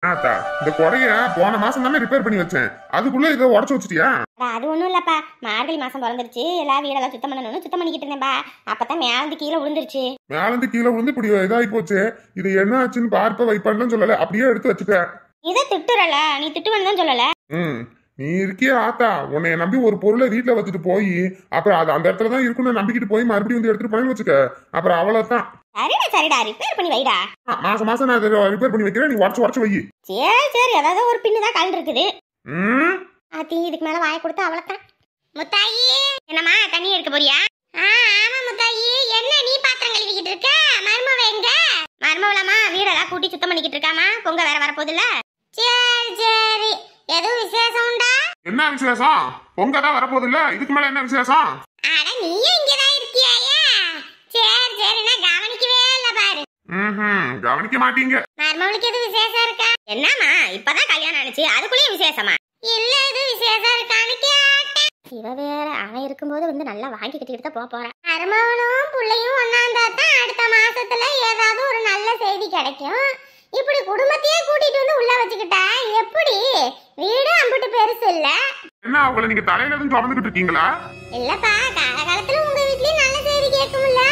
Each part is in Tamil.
ஆத்தா, இந்த கொடைய போன மாசம் தானே ரிப்பேர் பண்ணி வச்சேன். அதுக்குள்ள இதை உடச்சு வச்சிட்டியா? அது ஒன்றும் இல்லப்பா, மார்கழி மாசம் பிறந்துருச்சு, எல்லா வீடெல்லாம் சுத்தம் பண்ணணும்னு சுத்தம் பண்ணிக்கிட்டு இருந்தேன்பா. அப்பதான் மேலந்து கீழே விழுந்துருச்சு. மேலந்து கீழே விழுந்து இப்படி இதாகி போச்சு. இது என்ன ஆச்சுன்னு பார்ப்ப வைப்பான்னு சொல்லல, அப்படியே எடுத்து வச்சுட்டேன். இதை திட்டுறல, நீ திட்டுவன்னு தான் சொல்லல. நீ இருக்கிய ஆத்தா, உன்னை நம்பி ஒரு பொருளை வீட்டுல வச்சுட்டு போய் அப்புறம் அது அந்த இடத்துல தான் இருக்குன்னு நம்பிக்கிட்டு போய் மறுபடியும் வந்து எடுத்துட்டு போனேன்னு வச்சுக்க, அப்புறம் அவ்வளவுதான். சரிடா சரிடா, ரிப்பேர் பண்ணி வைடா. மாசம் மாசம் நான் ரிப்பேர் பண்ணி வைக்கிறேன், நீ உடச்சு வை. சரி சரி, ஏதாவது ஒரு பின்னு தான் கலந்து இருக்குது. ஆத்தி, இதுக்கு மேல வாய கொடுத்தா அவ்வளவுதான். முத்தாயி, என்னம்மா தண்ணி எடுக்க போறியா? ஆமா முத்தாயி, என்ன நீ பாத்திரம் கழுவிக்கிட்டு இருக்க? மருமவ எங்க? மருமவளமா வீடெல்லாம் கூட்டி சுத்தம் பண்ணிக்கிட்டு இருக்காமா, பொங்க வேற வரப்போகுது இல்ல. சரி சரி, எதுவும் விசேஷம் உண்டா? என்ன விசேஷம்? பொங்க தான் வரப்போகுது இல்ல, இதுக்கு மேல என்ன விசேஷம்? அட நீயும் இங்கதான் இருக்கியாயா? சரி சரி, நான் கவனிக்கவே இல்ல பாரு. கவனிக்க மாட்டீங்க. மருமவளுக்கு எது விசேஷம் இருக்கா? என்னம்மா இப்பதான் கல்யாணம் ஆனிச்சு, அதுக்குள்ளேயும் விசேஷமா? இல்ல, எது விசேஷம் இருக்கான்னு கேட்டேன். இவ வேற அவன் இருக்கும்போது வந்து நல்லா வாங்கி கட்டிக்கிட்டு தான் போறான். மருமவனும் பிள்ளையும் ஒன்னாந்தா தான் அடுத்த மாசத்துல ஏதாவது ஒரு நல்ல செய்தி கிடைக்கும். இப்படி குடும்பத்தையே கூட்டிட்டு வந்து உள்ள வச்சுக்கிட்டா எப்படி? வீடு அம்பிட்டு பெருசு இல்ல. என்ன அவங்கள நீங்க தலையில இருந்து சுமந்துக்கிட்டு இருக்கீங்களா? இல்லப்பா, காலகாலத்துல உங்க வீட்லயும் நல்ல செய்தி கேட்கும்ல.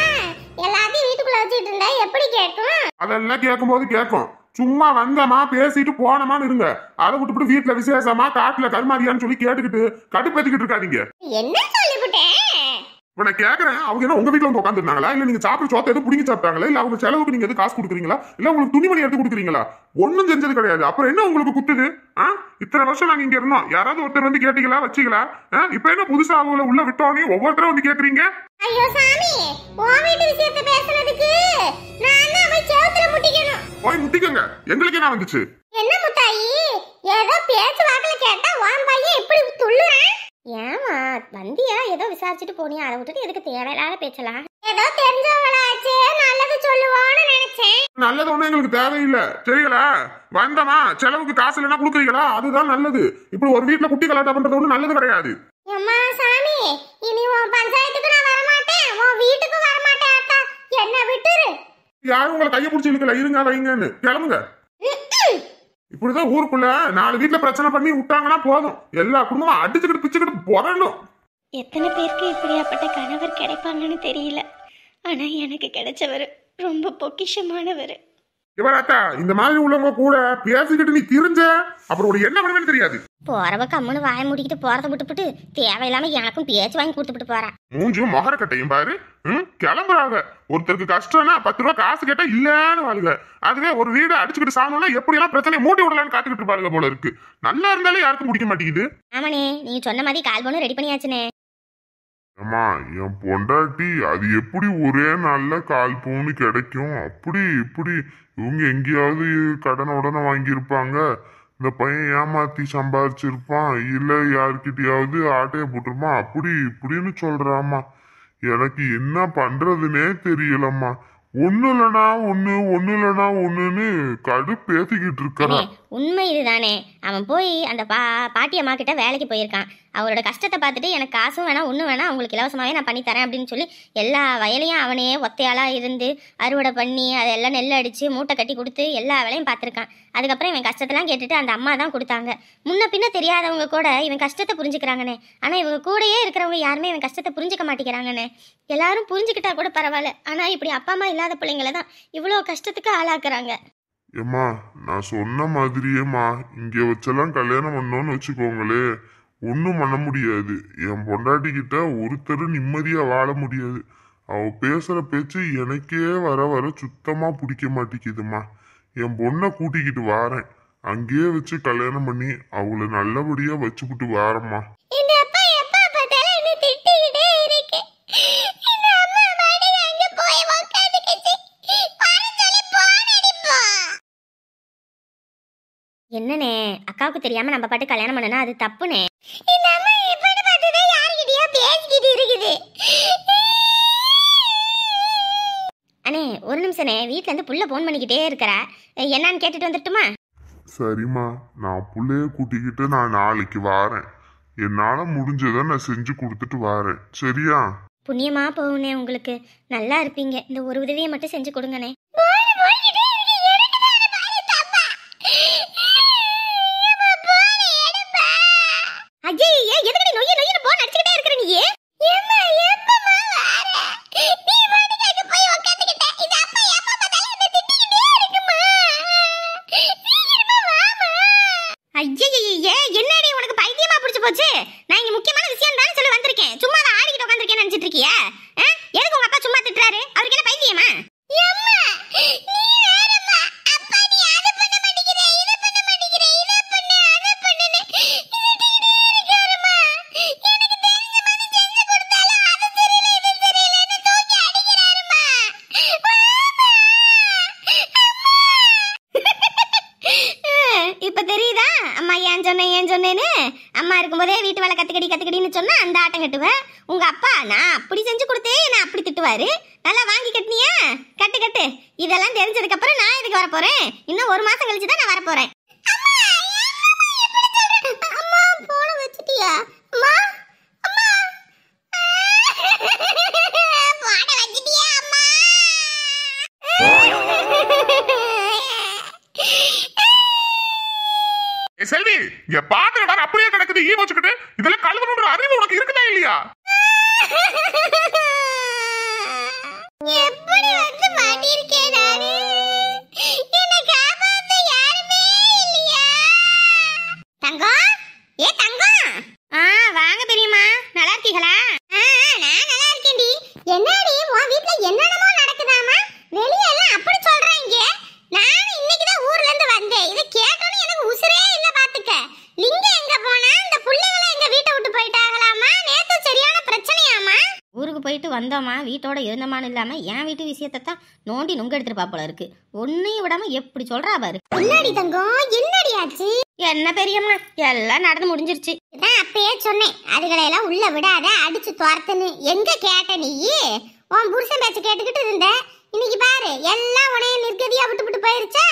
எல்லாத்தையும் வீட்டுக்குள்ள வச்சுட்டு இருந்தா எப்படி கேட்கும்? அதெல்லாம் கேட்கும் போது கேட்கும். சும்மா வந்தமா பேசிட்டு போனமான்னு இருங்க. அதை விட்டுவிட்டு வீட்டுல விசேஷமா காட்டுல கருமாதியான்னு சொல்லி கேட்டுக்கிட்டு கடுப்பேத்திக்கிட்டு இருக்காதீங்க. என்ன சொல்லிவிட்டேன்? இப்ப நான் கேக்குறேன், அவங்க என்ன உங்க வீட்டுல வந்து உட்காந்துருந்தாங்களா, இல்ல நீங்க சாப்பிட சோத்த எதுவும் புடிங்கி சாப்பிட்டாங்களா, இல்ல அவங்க செலவுக்கு நீங்க எது காசு கொடுக்குறீங்களா, இல்ல உங்களுக்கு துணிமணி எடுத்து கொடுக்குறீங்களா? ஒண்ணும் செஞ்சது கிடையாது. அப்புறம் என்ன உங்களுக்கு குத்துது? இத்தனை வருஷம் நாங்க இங்க இருந்தோம், யாராவது ஒருத்தர் வந்து கேட்டீங்களா, வச்சீங்களா? இப்ப என்ன புதுசா அவங்கள உள்ள விட்டோன்னே ஒவ்வொருத்தரும் வந்து கேக்குறீங்க? ஐயோ சாமி, உன் வீட்டு விஷயத்தை பேசுறதுக்கு நான் தான் போய் செவுத்துல முட்டிக்கணும். போய் முட்டிக்கங்க, எங்களுக்கு என்ன வந்துச்சு? என்ன முத்தாயி, ஏதோ பேச்சு வாக்குல கேட்டா உன் பையன் இப்படி துள்ளுறான்? ஏமா வந்தியா, ஏதோ விசாரிச்சுட்டு போனியா, அதை விட்டுட்டு எதுக்கு தேவையில்லாத பேச்சலாம்? ஏதோ தெரிஞ்சவங்களாச்சு, நல்லது சொல்லுவான்னு நினைச்சேன். நல்லது ஒண்ணு எங்களுக்கு தேவையில்லை, சரிங்களா? வந்தமா செலவுக்கு காசு இல்லைன்னா கொடுக்குறீங்களா, அதுதான் நல்லது. இப்படி ஒரு வீட்டுல குட்டி கலாட்டம் பண்றது ஒண்ணு நல்லது கிடையாது. அம்மா சாமி, இனி உன் பஞ்சாயத்துக்கு நான் வரமாட்டேன், உன் வீட்டுக்கு வரமாட்டேன். அத்தா, என்ன விட்டுரு. யாரும் உங்களை கையை பிடிச்சி இழுக்கல, இருங்க வைங்கன்னு கிளம்புங்க. இப்படிதான் ஊருக்குள்ள 4 வீட்டுல பிரச்சனை பண்ணி விட்டாங்கன்னா போதும், எல்லா குடும்பமும் அடிச்சுக்கிட்டு பிச்சுக்கிட்டு புறணும். எத்தனை பேருக்கு இப்படியாப்பட்ட கணவர் கிடைப்பாங்கன்னு தெரியல. ஆனா எனக்கு கிடைச்சவர் ரொம்ப பொக்கிஷமானவர். இவராத்தா, இந்த மாதிரி உள்ளவங்க கூட பேசிக்கிட்டு நீ திரிஞ்ச அப்புறம் ஒரு என்ன பண்ணுவேன்னு தெரியாது. போறவ கம்முன்னு வாய முடிக்கிட்டு போறத விட்டுப்புட்டு தேவையில்லாம எனக்கும் பேச்சு வாங்கி கொடுத்துட்டு போறா. மூஞ்சும் மொகர கட்டையும் பாரு. கிளம்புறாங்க. ஒருத்தருக்கு கஷ்டம்னா 10 ரூபா காசு கேட்டா இல்லன்னு வாழுங்க. அதுவே ஒரு வீடு அடிச்சுக்கிட்டு சாணம்னா எப்படி எல்லாம் பிரச்சனையை மூட்டி விடலான்னு காத்துக்கிட்டு இருப்பாங்க போல இருக்கு. நல்லா இருந்தாலே யாருக்கும் பிடிக்க மாட்டேங்குது. ஆமாண்ணே, நீங்க சொன்ன மாதிரி கால் போனும் ரெடி பண்ணியாச்சுனே. அம்மா, என் பொண்டாட்டி அது எப்படி ஒரே நல்ல கால் பவுன் கிடைக்கும்? அப்படி இப்படி இவங்க எங்கேயாவது கடனை உடனே வாங்கியிருப்பாங்க, இந்த பையன் ஏமாத்தி சம்பாதிச்சிருப்பான், இல்ல யாருக்கிட்டையாவது ஆட்டைய போட்டிருப்பான், அப்படி இப்படின்னு சொல்றாமா. எனக்கு என்ன பண்றதுன்னே தெரியலம்மா. ஒண்ணு இல்லனா ஒண்ணு, ஒண்ணு இல்லனா ஒண்ணுன்னு கடுப்பேத்திக்கிட்டு இருக்கிறான். உண்மை இதுதானே. அவன் போய் அந்த பாட்டி அம்மா கிட்ட வேலைக்கு போயிருக்கான். அவரோட கஷ்டத்தை பார்த்துட்டு எனக்கு காசும் வேணாம் ஒன்றும் வேணாம், அவங்களுக்கு இலவசமாகவே நான் பண்ணித்தரேன் அப்படின்னு சொல்லி எல்லா வயலையும் அவனே ஒத்தையாளாக இருந்து அறுவடை பண்ணி அதெல்லாம் நெல் அடித்து மூட்டை கட்டி கொடுத்து எல்லா வேலையும் பார்த்துருக்கான். அதுக்கப்புறம் இவன் கஷ்டத்தெல்லாம் கேட்டுட்டு அந்த அம்மா தான் கொடுத்தாங்க. முன்ன பின்ன தெரியாதவங்க கூட இவன் கஷ்டத்தை புரிஞ்சுக்கிறாங்கண்ணே. ஆனால் இவங்க கூடயே இருக்கிறவங்க யாருமே இவன் கஷ்டத்தை புரிஞ்சுக்க மாட்டேங்கிறாங்கண்ணே. எல்லாரும் புரிஞ்சுக்கிட்டா கூட பரவாயில்ல, ஆனால் இப்படி அப்பா அம்மா இல்லாத பிள்ளைங்களை தான் இவ்வளோ கஷ்டத்துக்கு ஆளாக்குறாங்க. ஏம்மா, நான் சொன்ன மாதிரியேம்மா இங்க வச்செல்லாம் கல்யாணம் பண்ணோன்னு வச்சுக்கோங்களே, ஒன்றும் பண்ண முடியாது. என் பொண்டாட்டி கிட்ட ஒருத்தர் நிம்மதியா வாழ முடியாது. அவ பேசுற பேச்சு எனக்கே வர வர சுத்தமா பிடிக்க மாட்டேங்குதுமா. என் பொண்ணை கூட்டிக்கிட்டு வாரேன், அங்கேயே வச்சு கல்யாணம் பண்ணி அவங்கள நல்லபடியா வச்சுக்கிட்டு வாரம்மா. என்னனே, அக்காவுக்கு தெரியாம நம்ம பாட்டு கல்யாணம் பண்ணனா அது தப்புனே. அண்ணே ஒரு நிமிஷனே, வீட்ல இருந்து புள்ள போன் பண்ணிக்கிட்டே இருக்கிற, என்னன்னு கேட்டுட்டு வந்துட்டுமா? சரிம்மா, நான் புள்ளைய கூட்டிக்கிட்டு நான் நாளைக்கு வாரேன். என்னால முடிஞ்சதை நான் செஞ்சு கொடுத்துட்டு வாரேன், சரியா? புண்ணியமா போகுனே, உங்களுக்கு நல்லா இருப்பீங்க. இந்த ஒரு உதவியை மட்டும் செஞ்சு கொடுங்கண்ணே. இப்ப தெரியுதா அம்மா ஏன் சொன்னேன்னு? அம்மா இருக்கும்போதே வீட்டு வேலை கத்துக்கடின்னு சொன்னா அந்த ஆட்டம் கட்டுவேன். உங்க அப்பா நான் அப்படி செஞ்சு கொடுத்தேன் நான் அப்படி திட்டுவாரு. நல்லா வாங்கி கட்டினியா? கட்டு. இதெல்லாம் தெரிஞ்சதுக்கு அப்புறம் நான் எதுக்கு வர போறேன்? இன்னும் 1 மாசம் கழிச்சு தான் நான் வர போறேன். அம்மா போன வச்சிட்டியா? அம்மா அம்மா போன வச்சிட்டியா அம்மா? செல்வி, இங்க பாத்திரம் வேற அப்படியே கிடக்குது. ஈ வச்சுக்கிட்டு இதெல்லாம் கழுவணுன்ற அறிவு உனக்கு இருக்குதா இல்லையா? எப்படி வந்து மாட்டிருக்கேன் நானு? என்னை காப்பாத்த யாருமே இல்லையா? தங்கம், ஏ தங்கம். வாங்க பெரியம்மா. நல்லா இருக்கீங்களா? நான் நல்லா இருக்கேன்டி. என்னடி உன் வீட்ல என்னென்னமோ நடக்குதாமா? வெளிய எல்லாம் அப்படி சொல்றாங்க. நான் இன்னைக்கு தான் ஊர்ல இருந்து வந்தேன். இத கேட்டோனே எனக்கு உசுரே இல்ல பாத்துக்க. லிங்கம் எங்க போனா? இந்த புள்ளைகளை எங்க வீட்டை விட்டு போயிட்டாங்களாமா? நேத்து சரியான பிரச்சனையாமா? ஊருக்கு போயிட்டு வந்தோமா, வீட்டோட இருந்தமான்னு இல்லாம என் வீட்டு விஷயத்தை தான் நோண்டி நுங்க எடுத்துருப்பா போல இருக்கு. ஒன்னையும் விடாம எப்படி சொல்றா பாரு. என்னடி தங்கம், என்னடி ஆச்சு? என்ன பெரியம்மா, எல்லாம் நடந்து முடிஞ்சிருச்சு. நான் அப்பயே சொன்னேன் அதுகளை எல்லாம் உள்ள விடாத, அடிச்சு துரத்துன்னு. எங்க கேட்ட நீ? உன் புருஷன் பேச்சு கேட்டுக்கிட்டு இருந்த. இன்னைக்கு பாரு எல்லாம் உனைய நிர்கதியா விட்டு போயிருச்சா?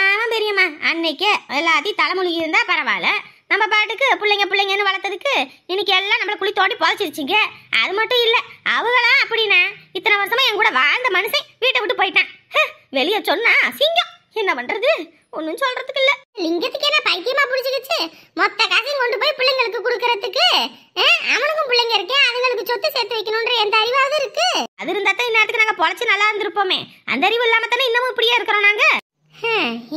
ஆமா பெரியம்மா, அன்னைக்கு எல்லாத்தையும் தலைமுழுகி இருந்தா பரவாயில்ல. நம்ம பாட்டுக்கு பிள்ளைங்கன்னு வளர்த்ததுக்கு இன்னைக்கு எல்லாம் நம்மள குழி தோண்டி புதைச்சிருச்சிங்க. அது மட்டும் இல்ல, அவங்களா அப்படின்னா இத்தனை வருஷமா என் கூட வாழ்ந்த மனுஷன் வீட்டை விட்டு போயிட்டான். வெளியே சொன்னா சிங்கம். என்ன பண்றது? ஒன்னும் சொல்றதுக்கு இல்ல. லிங்கத்துக்கு என்ன பைத்தியமா புடிச்சுக்கிச்சு? மொத்த காசையும் கொண்டு போய் பிள்ளைங்களுக்கு குடுக்கறதுக்கு. அவனுக்கும் பிள்ளைங்க இருக்கே, அதுங்களுக்கு சொத்து சேர்த்து வைக்கணும்ன்ற எந்த அறிவாவது இருக்கு? அது இருந்தா தான் இந்நேரத்துக்கு நாங்க பொழைச்சு நல்லா இருந்திருப்போமே. அந்த அறிவு இல்லாம தானே இன்னமும் இப்படியே இருக்கிறோம் நாங்க.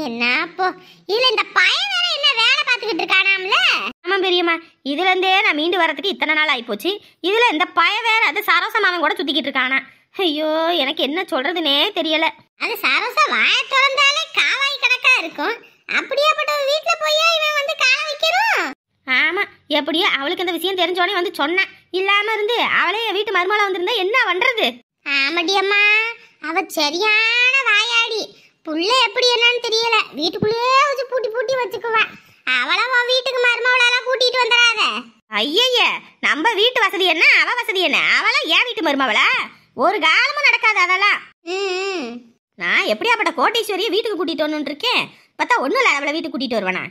என்ன அப்போ இதுல இந்த பையன் வேற என்ன வேலை பார்த்துக்கிட்டு இருக்கானாம்ல? ஆமா பெரியம்மா, இதுல இருந்தே நான் மீண்டு வரதுக்கு இத்தனை நாள் ஆயிப்போச்சு. இதுல இந்த பையன் வேற அது சரோசம் அவன் கூட சுத்திக்கிட்டு இருக்கானா? ஐயோ, எனக்கு என்ன சொல்றதுனே தெரியல. அது சரோசம் வாய திறந்தாலே காவாய் கணக்கா இருக்கும். அப்படியேப்பட்ட வீட்டுல போய் இவன் வந்து கால வைக்கணும். ஆமா, எப்படியோ அவளுக்கு இந்த விஷயம் தெரிஞ்சோடனே வந்து சொன்னேன். இல்லாம இருந்து அவளே வீட்டு மருமகளா வந்திருந்தா என்ன பண்றது? ஆமாடி அம்மா, அவ சரியான வாயாடி. புள்ள எப்படி என்னன்னு தெரியல, வீட்டுக்குள்ளேயே வச்சு பூட்டி வச்சுக்குவா. அவளா உன் வீட்டுக்கு மருமவளெல்லாம் கூட்டிட்டு வந்துடாத. ஐயய்ய, நம்ம வீட்டு வசதி என்ன அவ வசதி என்ன? அவளா ஏன் வீட்டு மருமவளா? ஒரு காலமும் நடக்காது அதெல்லாம். நான் எப்படியாப்பட்ட கோட்டீஸ்வரியை வீட்டுக்கு கூட்டிட்டு வரணும்னு இருக்கேன். பார்த்தா ஒன்னும் இல்லை, அவளை வீட்டுக்கு கூட்டிட்டு வருவானா?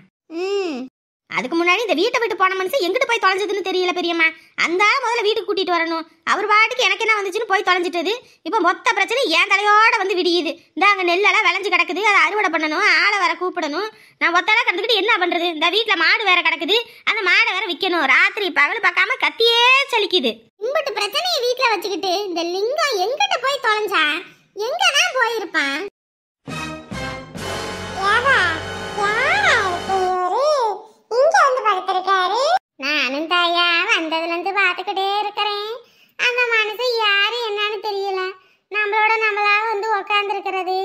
அதுக்கு முன்னாடி இந்த வீட்டை விட்டு போன மனுஷன் எங்கிட்டு போய் தொலைஞ்சதுன்னு தெரியல பெரியம்மா. அந்த முதல்ல வீட்டுக்கு கூட்டிட்டு வரணும். அவர் பாட்டுக்கு எனக்கு என்ன வந்துச்சுன்னு போய் தொலைஞ்சிட்டது. இப்போ மொத்த பிரச்சனை என் தலையோட வந்து விடியுது. இந்த அங்கே நெல்லெல்லாம் விளைஞ்சு கிடக்குது, அதை அறுவடை பண்ணணும், ஆளை வர கூப்பிடணும். நான் ஒத்தெல்லாம் கிடந்துக்கிட்டு என்ன பண்றது? இந்த வீட்டில் மாடு வேற கிடக்குது, அந்த மாடை வேற விற்கணும். ராத்திரி பகல் பார்க்காம கத்தியே சலிக்குது. இம்பட்டு பிரச்சனையை வீட்டில் வச்சுக்கிட்டு இந்த லிங்கம் எங்கிட்ட போய் தொலைஞ்சா? எங்கதான் போயிருப்பான்? நானும் தாயா வந்ததுல இருந்து பாத்துக்கிட்டே இருக்கிறேன். அந்த மனுஷன் யாரு என்னன்னு தெரியல. நம்மளா வந்து உக்காந்து இருக்கிறது.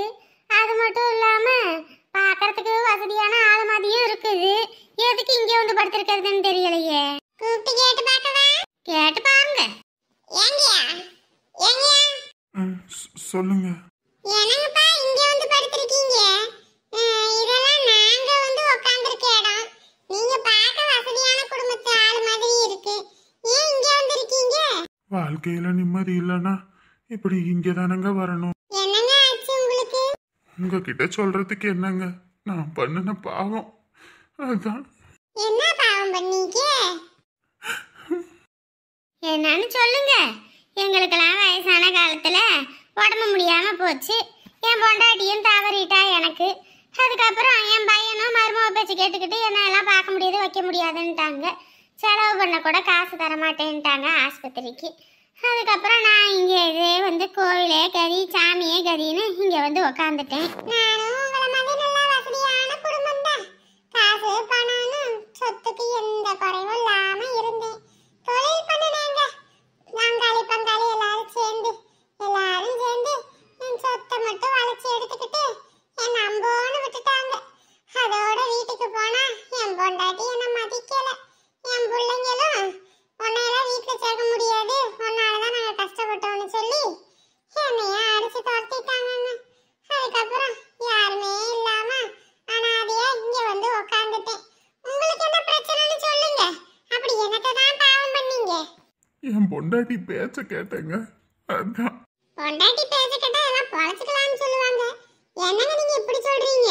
அது மட்டும் இல்லாம பாக்குறதுக்கு வசதியான ஆளு மாதிரியும் இருக்குது. எதுக்கு இங்க வந்து படுத்திருக்கிறதுன்னு தெரியலையே. கூப்பிட்டு கேட்டு பாக்கவா? கேட்டு பாருங்க. சொல்லுங்க. என்னங்கப்பா இங்க வந்து படுத்திருக்கீங்க? இதெல்லாம் நாங்க வந்து உட்கார்ந்திருக்க இடம். நீங்க பார்க்க வசதியான குடும்பத்து ஆளு மாதிரி இருக்கு. ஏன் இங்க வந்திருக்கீங்க? வாழ்க்கையில நிம்மதி இல்லனா இப்படி இங்க தானங்க வரணும். என்னங்க ஆச்சு உங்களுக்கு? உங்ககிட்ட சொல்றதுக்கு என்னங்க, நான் பண்ணன பாவம் அதான். என்ன பாவம் பண்ணீங்க? என்னன்னு சொல்லுங்க. எங்களுக்கெல்லாம் வயசான காலத்துல உடம்பு முடியாம போச்சு. என் பொண்டாட்டியும் தவறிட்டா எனக்கு. அதுக்கப்புறம் என் பையனும் மருமக பேச்சு கேட்டுக்கிட்டு என்ன எல்லாம் பார்க்க முடியாது வைக்க முடியாதுன்ட்டாங்க. செலவு பண்ண கூட காசு தர மாட்டேன்ட்டாங்க ஆஸ்பத்திரிக்கு. அதுக்கப்புறம் நான் இங்கே இதே வந்து கோவிலே கறி சாமியே கறின்னு இங்கே வந்து உக்காந்துட்டேன். நானும் உங்களை மாதிரி நல்லா வசதியான குடும்பம் தான். காசு பணம்னு சொத்துக்கு எந்த குறைவும் இல்லாம இருந்தேன். தொழில் பண்ணினாங்க. நாங்காளி பங்காளி எல்லாரும் சேர்ந்து என் சொத்தை மட்டும் வளைச்சி எடுத்துக்கிட்டு என் அம்போன்னு விட்டுட்டாங்க. அதோட வீட்டுக்கு போனா என் பொண்டாட்டி என்ன மதிக்கல. என் பிள்ளைங்களும் உன்னையெல்லாம் வீட்டுல சேர்க்க முடியாது, உன்னாலதான் நாங்க கஷ்டப்பட்டோம்னு சொல்லி என்னைய அடிச்சு துரத்திட்டாங்க. அதுக்கப்புறம் யாருமே என் பொண்டாட்டி பேச்ச கேட்டேங்க. அதான். பொண்டாட்டி பேச கேட்டா எல்லாம் பொழைச்சுக்கலாம்னு சொல்லுவாங்க. என்னங்க நீங்க இப்படி சொல்றீங்க?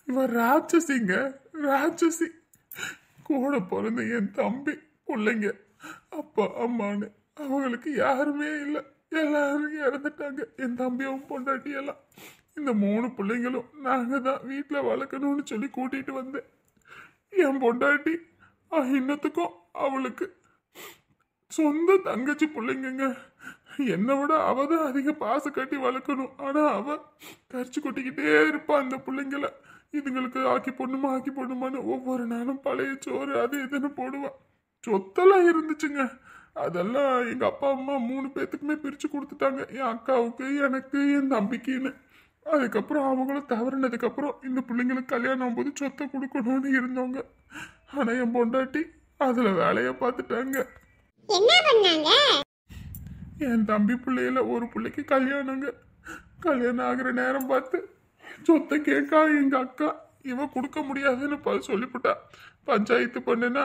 இவன் ராட்சசிங்க, ராட்சசி. கூட பிறந்த என் தம்பி பிள்ளைங்க அப்பா அம்மான்னு அவங்களுக்கு யாருமே இல்லை, எல்லாரும் இறந்துட்டாங்க. என் தம்பியும் பொண்டாட்டி எல்லாம். இந்த 3 பிள்ளைங்களும் நாங்கள் தான் வீட்டில் வளர்க்கணும்னு சொல்லி கூட்டிகிட்டு வந்தேன். என் பொண்டாட்டி இன்னத்துக்கும் அவளுக்கு சொந்த தங்கச்சி பிள்ளைங்கங்க. என்னை விட அவ தான் அதிக பாசம் கட்டி வளர்க்கணும். ஆனால் அவ கரிச்சு கொட்டிக்கிட்டே இருப்பா அந்த பிள்ளைங்கள. இதுங்களுக்கு ஆக்கி போடணுமான்னு ஒவ்வொரு நாளும் பழைய சோறு அது இதுன்னு போடுவா. சொத்தெல்லாம் இருந்துச்சுங்க. அதெல்லாம் எங்கள் அப்பா அம்மா 3 பேத்துக்குமே பிரித்து கொடுத்துட்டாங்க. என் அக்காவுக்கு, எனக்கு, என் தம்பிக்குன்னு. அதுக்கப்புறம் அவங்களும் தவறினதுக்கப்புறம் இந்த பிள்ளைங்களுக்கு கல்யாணம் ஆகும்போது சொத்தை கொடுக்கணும்னு இருந்தவங்க. ஆனால் என் பொண்டாட்டி அதில் வேலையை பார்த்துட்டாங்க. என்ன பண்ணாங்க? என் தம்பி பிள்ளையில ஒரு பிள்ளைக்கு கல்யாணங்க. கல்யாணம் ஆகிற நேரம் பார்த்து சொத்தை கேட்கா எங்க அக்கா. இவ கொடுக்க முடியாதுன்னு சொல்லிவிட்டா. பஞ்சாயத்து பண்ணுனா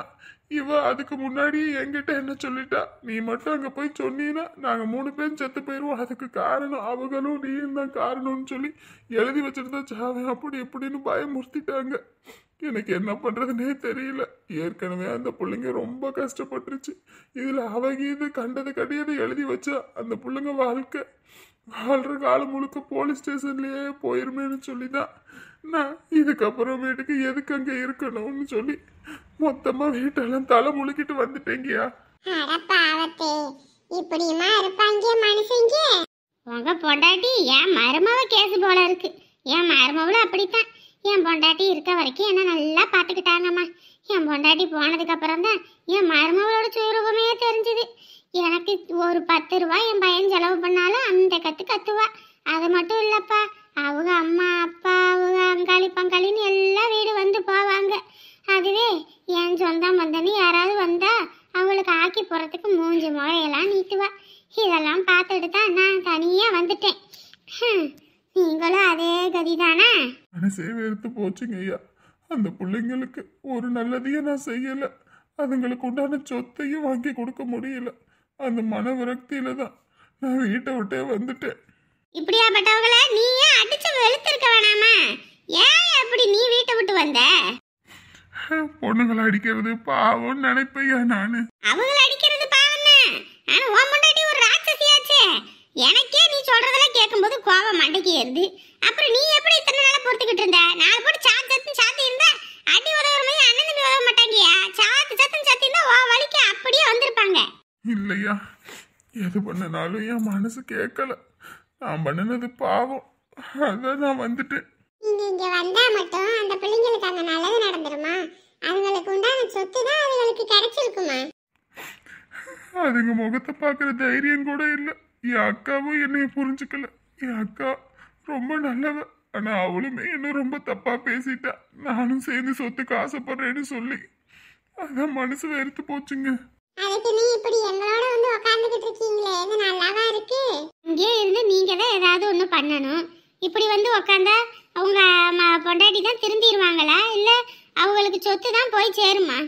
இவ அதுக்கு முன்னாடி என்கிட்ட என்ன சொல்லிட்டா, நீ மட்டும் அங்க போய் சொன்னீன்னா நாங்க 3 பேரும் செத்து போயிடுவோம். அதுக்கு காரணம் அவங்களும் நீயும் தான் காரணம்னு சொல்லி எழுதி வச்சிருந்தா சாவேன் அப்படி எப்படின்னு பயமுறுத்திட்டாங்க. எனக்கு என்ன பண்றதுன்னே தெரியல. ஏற்கனவே அந்த பிள்ளைங்க ரொம்ப கஷ்டப்பட்டுருச்சு. இதுல அவங்க இது கண்டது கடியதை எழுதி வச்சா அந்த பிள்ளைங்க வாழ்ற காலம் முழுக்க போலீஸ் ஸ்டேஷன்லயே போயிருமேன்னு சொல்லிதான் நான் இதுக்கப்புறமேட்டுக்கு எதுக்கு அங்க இருக்கணும்னு சொல்லி மொத்தமா வீட்டெல்லாம் தலை முழுக்கிட்டு வந்துட்டேங்கயா. அட பாவத்தே, இப்படியுமா இருப்பாங்க மனுஷங்க? உங்க பொண்டாட்டி என் மருமவ கேஸ் போல இருக்கு. என் மருமவளும் அப்படித்தான். என் பொண்டாட்டி இருக்க வரைக்கும் என்ன நல்லா பார்த்துக்கிட்டாங்கம்மா. என் பொண்டாட்டி போனதுக்கு அப்புறம் தான் என் மருமவளோட சுயரூபமே தெரிஞ்சுது. எனக்கு ஒரு 10 ரூபாய் என் பையன் செலவு பண்ணாலும் அந்த கத்துவா. அது மட்டும் இல்லப்பா, அவங்க அம்மா அப்பா அவங்க அங்காளி பங்காளின்னு எல்லாம் வீடு வந்து போவாங்க. அதுவே என் சொந்தம் வந்தன்னு யாராவது வந்தா அவங்களுக்கு ஆக்கி போறதுக்கு மூஞ்சி முறையெல்லாம் நீட்டுவா. இதெல்லாம் பார்த்துட்டு தான் நான் தனியா வந்துட்டேன். நீங்களும் அதே கதிதானா? மனசே வெறுத்து போச்சுங்க ஐயா. அந்த பிள்ளைங்களுக்கு ஒரு நல்லதையும் நான் செய்யல. அதுங்களுக்கு உண்டான சொத்தையும் வாங்கி கொடுக்க முடியல. அந்த மன விரக்தியில தான் நான் வீட்டை விட்டே வந்துட்டேன். இப்படியாப்பட்டவங்கள நீயே அடிச்சு வெளுத்திருக்க வேணாமா? ஏன் அப்படி நீ வீட்டை விட்டு வந்த? பொண்ணுங்களை அடிக்கிறது பாவம் நினைப்பையா நானு. அவங்கள அடிக்கிறது பாவம்னா, ஆனா உன் முன்னாடி ஒரு ராட்சசியாச்சே. எனக்கே நீ சொல்றதெல்லாம் கேட்கும்போது கோபம் மண்டைக்கு ஏறுது. அப்புறம் நீ எப்படி இத்தனை நாளா பொறுத்துக்கிட்டு இருந்த? 4 போட்டு சாத்தி இருந்தா அடி உதவுற மாதிரி அண்ணன் தம்பி உதவ மாட்டாங்கயா. சாத்தி இருந்தா உன் வலிக்கு அப்படியே வந்திருப்பாங்க. இல்லையா, எது பண்ணனாலும் என் மனசு கேட்கல. நான் பண்ணினது பாவம், அதான் நான் வந்துட்டேன். நீங்க இங்க வந்தா மட்டும் அந்த பிள்ளைங்களுக்கு அங்க நல்லது நடந்துருமா? அவங்களுக்கு உண்டான சொத்து தான் அவங்களுக்கு கிடைச்சிருக்குமா? அதுங்க முகத்தை பார்க்குற தைரியம் கூட இல்லை. என் அக்காவும் என்னைய புரிஞ்சுக்கல. என் அக்கா ரொம்ப நல்லவ. ஆனா அவளுமே என்ன ரொம்ப தப்பா பேசிட்டா. நானும் சேர்ந்து சொத்துக்கு ஆசைப்படுறேன்னு சொல்லி அதான் மனசு வெறுத்து போச்சுங்க. அதுக்கு நீ இப்படி எங்களோட வந்து உட்காந்துக்கிட்டு இருக்கீங்களே, இது நல்லாவா இருக்கு? இங்கே இருந்து நீங்க தான் ஏதாவது ஒண்ணு பண்ணணும். இப்படி வந்து உக்காந்தா அவங்க பொண்டாட்டி தான் திருந்திடுவாங்களா, இல்ல அவங்களுக்கு சொத்து தான் போய் சேருமா?